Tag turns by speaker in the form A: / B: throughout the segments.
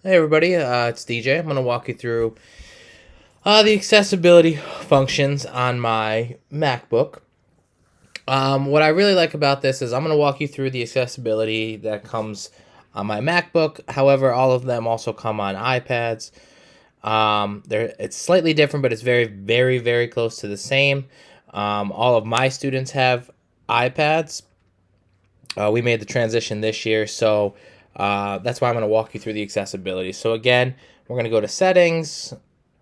A: Hey everybody, it's DJ. I'm going to walk you through the accessibility functions on my MacBook. What I really like about this is I'm going to walk you through the accessibility that comes on my MacBook. However, all of them also come on iPads. It's slightly different, but it's very, very, very close to the same. All of my students have iPads. We made the transition this year, so that's why I'm going to walk you through the accessibility. So again, we're going to go to settings,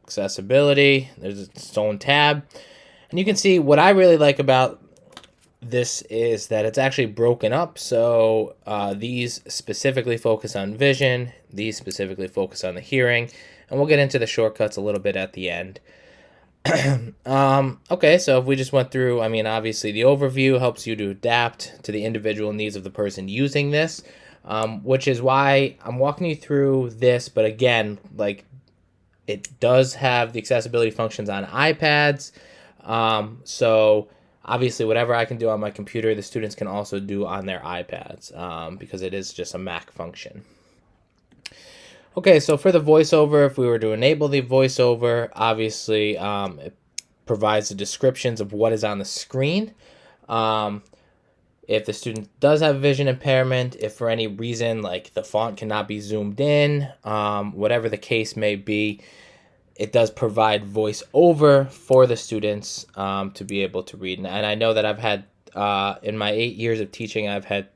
A: accessibility. There's its own tab, and you can see what I really like about this is that it's actually broken up. So these specifically focus on vision, these specifically focus on the hearing, and we'll get into the shortcuts a little bit at the end. Okay, so if we just went through, obviously the overview helps you to adapt to the individual needs of the person using this, which is why I'm walking you through this. But again, like, it does have the accessibility functions on iPads. So obviously whatever I can do on my computer, the students can also do on their iPads, because it is just a Mac function. Okay, so for the voiceover, if we were to enable the voiceover, obviously it provides the descriptions of what is on the screen. If the student does have vision impairment, if for any reason like the font cannot be zoomed in, whatever the case may be, it does provide voiceover for the students to be able to read. And I know that I've had, in my 8 years of teaching, I've had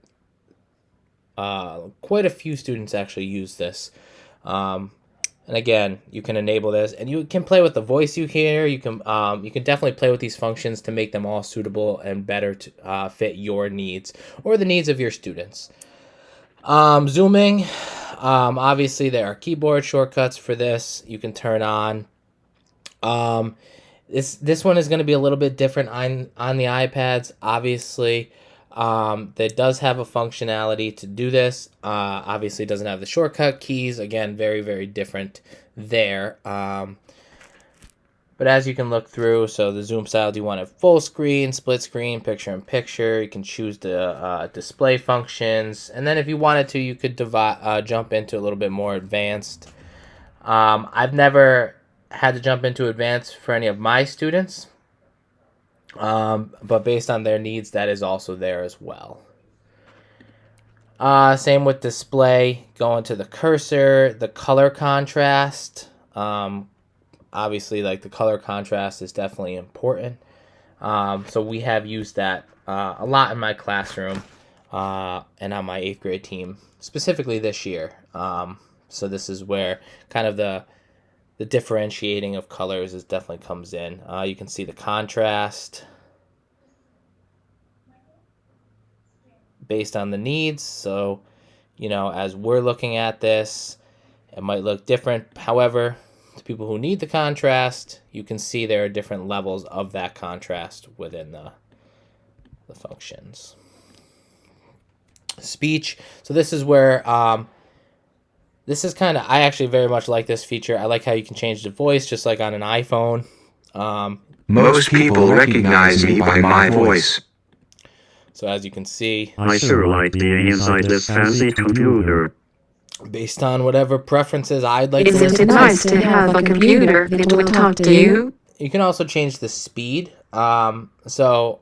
A: quite a few students actually use this. And again, you can enable this, and you can play with the voice you hear. You can definitely play with these functions to make them all suitable and better to fit your needs or the needs of your students. Zooming, obviously there are keyboard shortcuts for this. You can turn on. This one is going to be a little bit different on the iPads, obviously. That does have a functionality to do this. Obviously it doesn't have the shortcut keys. Again, very, very different there. But as you can look through, so the zoom style, do you want it full screen, split screen, picture in picture? You can choose the display functions. And then if you wanted to, you could jump into a little bit more advanced. I've never had to jump into advanced for any of my students. But based on their needs, that is also there as well. Same with display, going to the cursor, the color contrast. Obviously, like, the color contrast is definitely important. So we have used that a lot in my classroom and on my 8th grade team, specifically this year. So this is where kind of the differentiating of colors definitely comes in. You can see the contrast based on the needs. So, as we're looking at this, it might look different. However, to people who need the contrast, you can see there are different levels of that contrast within the functions. Speech. So this is where this is kind of, I actually very much like this feature. I like how you can change the voice just like on an iPhone.
B: Most people recognize me by my voice.
A: So as you can see,
C: I sure like being inside this fancy computer.
A: Based on whatever preferences I'd like
D: Isn't it nice to have a computer that will talk to you?
A: You can also change the speed. So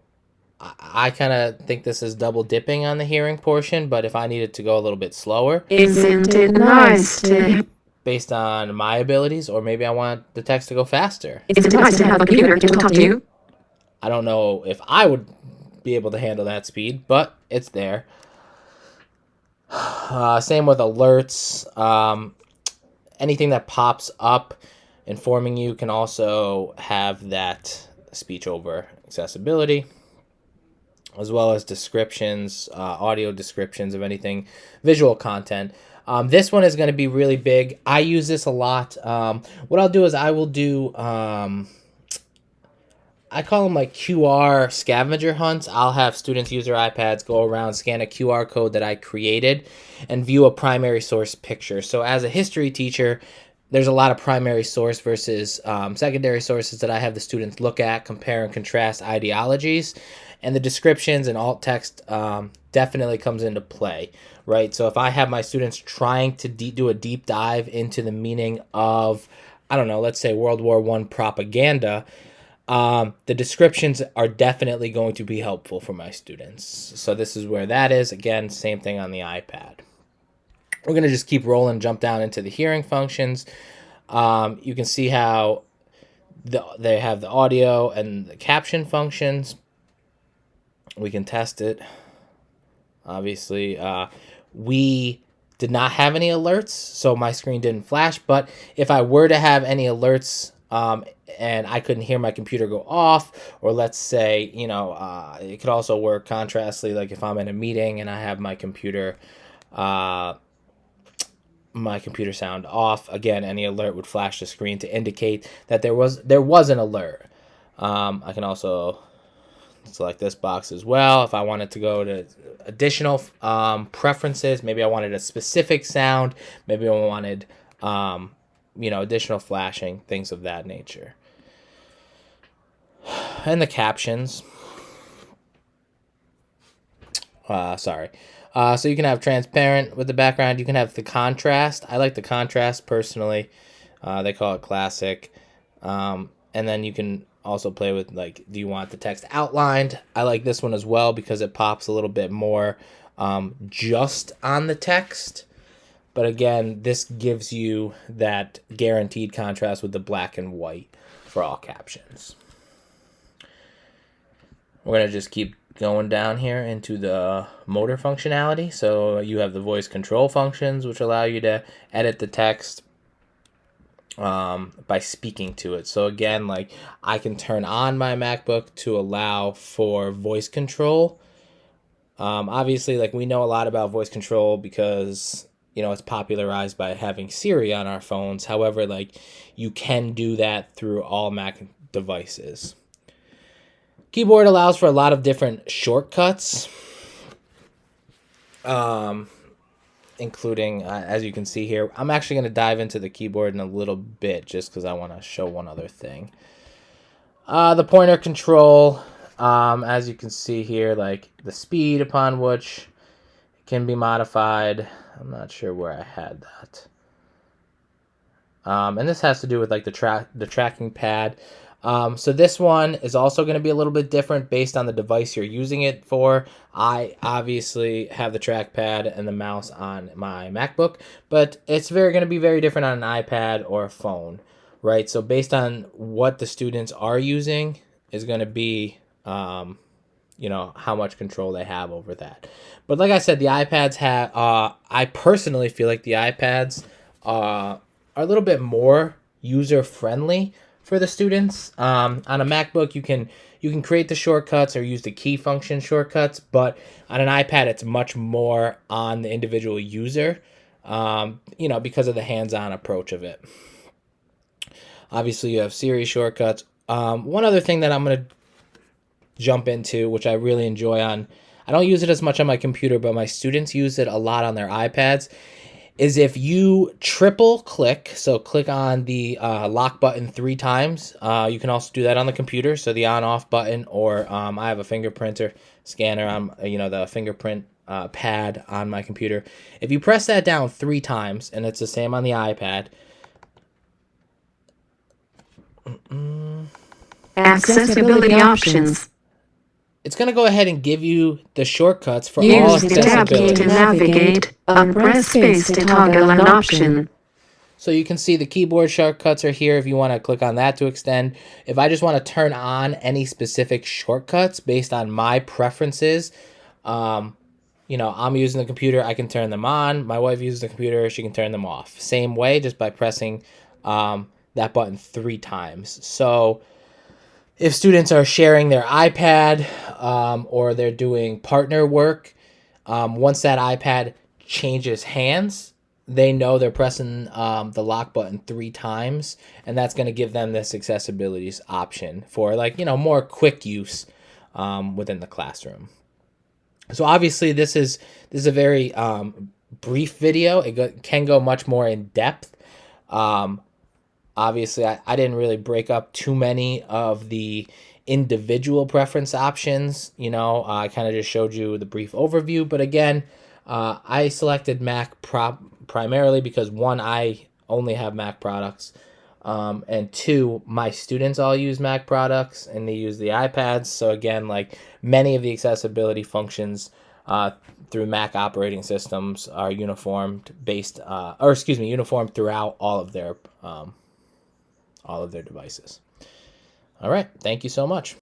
A: I kind of think this is double dipping on the hearing portion, but if I needed to go a little bit slower,
D: Isn't it nice to...
A: based on my abilities, or maybe I want the text to go faster.
D: Isn't it nice to have a computer that will talk to you?
A: I don't know if I would be able to handle that speed, but it's there. Same with alerts. Anything that pops up informing you can also have that speech over accessibility, as well as descriptions, audio descriptions of anything, visual content. This one is going to be really big. I use this a lot. What I'll do is I will do, I call them like QR scavenger hunts. I'll have students use their iPads, go around, scan a QR code that I created, and view a primary source picture. So as a history teacher, there's a lot of primary source versus secondary sources that I have the students look at, compare and contrast ideologies, and the descriptions and alt text definitely comes into play, right? So if I have my students trying to do a deep dive into the meaning of, I don't know, let's say World War I propaganda, the descriptions are definitely going to be helpful for my students. So this is where that is. Again, same thing on the iPad. We're going to just keep rolling, jump down into the hearing functions. You can see how they have the audio and the caption functions. We can test it. Obviously, we did not have any alerts, so my screen didn't flash. But if I were to have any alerts and I couldn't hear my computer go off, or let's say, it could also work contrastly, like if I'm in a meeting and I have my computer sound off, again, any alert would flash the screen to indicate that there was an alert. I can also select this box as well if I wanted to go to additional preferences. Maybe I wanted a specific sound. Maybe I wanted additional flashing, things of that nature. And the captions. So you can have transparent with the background. You can have the contrast. I like the contrast personally. They call it classic. And then you can also play with, like, do you want the text outlined? I like this one as well because it pops a little bit more just on the text. But again, this gives you that guaranteed contrast with the black and white for all captions. We're going to just keep going down here into the motor functionality. So you have the voice control functions, which allow you to edit the text by speaking to it. So again, like, I can turn on my MacBook to allow for voice control. Obviously, like, we know a lot about voice control because it's popularized by having Siri on our phones. However, like, you can do that through all Mac devices. Keyboard allows for a lot of different shortcuts, including, as you can see here. I'm actually going to dive into the keyboard in a little bit just because I want to show one other thing. The pointer control, as you can see here, like the speed upon which can be modified. I'm not sure where I had that. And this has to do with, like, the tracking pad. So this one is also going to be a little bit different based on the device you're using it for. I obviously have the trackpad and the mouse on my MacBook, but it's going to be very different on an iPad or a phone, right? So based on what the students are using is going to be, how much control they have over that. But like I said, the iPads have, I personally feel like the iPads are a little bit more user-friendly for the students. On a MacBook, you can create the shortcuts or use the key function shortcuts, but on an iPad, it's much more on the individual user, because of the hands-on approach of it. Obviously, you have Siri shortcuts. One other thing that I'm going to jump into, which I really enjoy I don't use it as much on my computer, but my students use it a lot on their iPads, is if you triple click, so click on the lock button 3 times. You can also do that on the computer, so the on-off button, or I have a fingerprinter scanner on, the fingerprint pad on my computer. If you press that down 3 times, and it's the same on the iPad.
D: Accessibility options.
A: It's going to go ahead and give you the shortcuts for all
D: Use the tab key
A: accessibility.
D: to navigate, and press space to toggle an option.
A: So you can see the keyboard shortcuts are here if you want to click on that to extend. If I just want to turn on any specific shortcuts based on my preferences, I'm using the computer, I can turn them on. My wife uses the computer, she can turn them off. Same way, just by pressing that button 3 times. So if students are sharing their iPad or they're doing partner work, once that iPad changes hands, they know they're pressing the lock button 3 times, and that's going to give them this accessibility option for, more quick use within the classroom. So obviously this is a very brief video. It can go much more in depth. Obviously, I didn't really break up too many of the individual preference options. I kind of just showed you the brief overview, but again, I selected Mac primarily because one, I only have Mac products, and two, my students all use Mac products and they use the iPads. So again, like many of the accessibility functions through Mac operating systems are uniform throughout all of their devices. All right, thank you so much.